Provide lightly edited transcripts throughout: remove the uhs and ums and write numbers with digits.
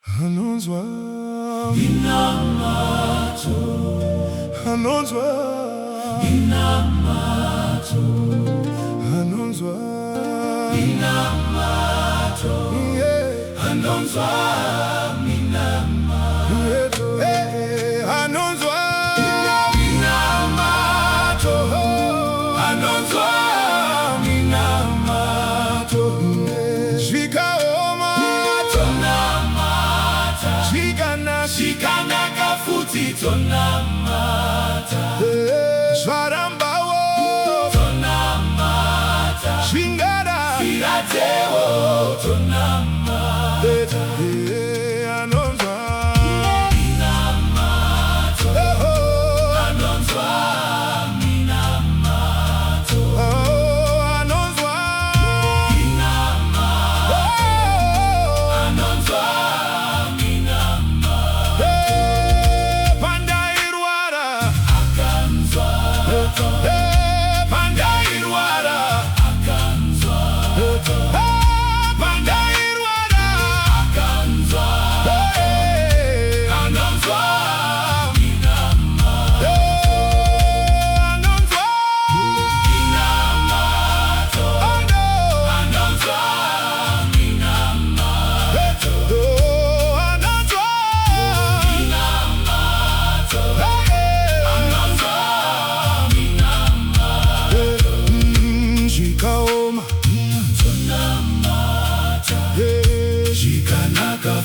Anonzwa Minamato Anonzwa Minamato Anonzwa Minamato Anonzwa Minamato Anonzwa Minamato Anonzwa Minamato Shikana kafuti tonamata Zvarambawo tonamata Shingara Firateo tonamata Anonzwa Minamato Anonzwa Minamato Anonzwa Minamato Anonzwa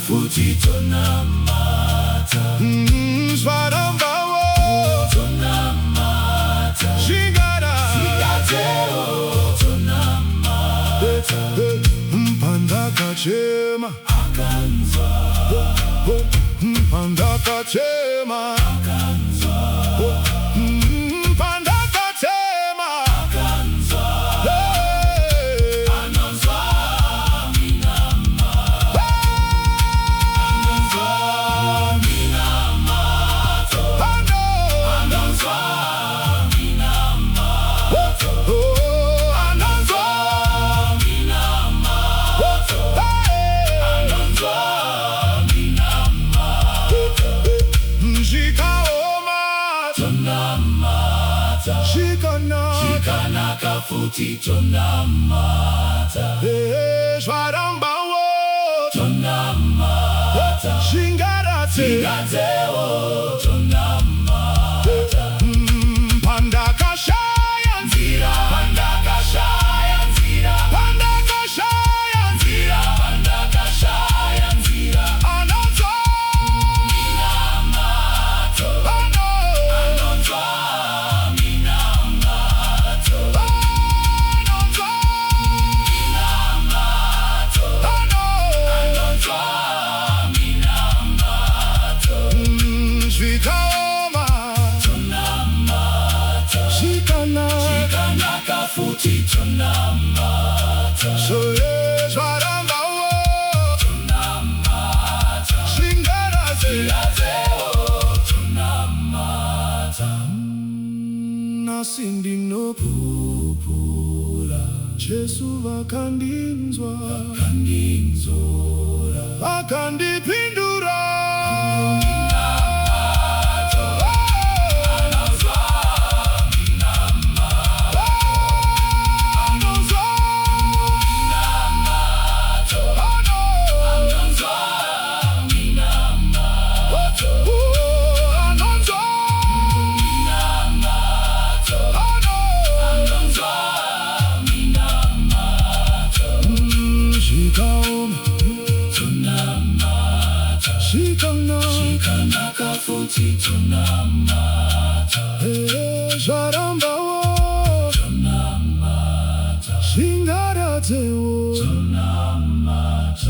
Futi tonamata Zvarambawo tonamata Shingara Firateo tonamata Mpandaka chema akanzwa Mpandaka chema akanzwa Mpandaka chema akanzwa Anonzwa Shikana kafuti tonamata Zvarambawo tonamata Shingara Firateo tonamata Pandaka shaya nzira Pandaka shaya nzira Pandaka shaya nzira Pandaka shaya nzira Anonzwa Minamato Anonzwa Shikana kafuti tonamata Zvarambawo tonamata Shingara Firateo tonamata Nasindi no pupula Jesu vakandinzwa Vakandipindura Shikana kafuti tonamata Zvarambawo tonamata Shingara teo tonamata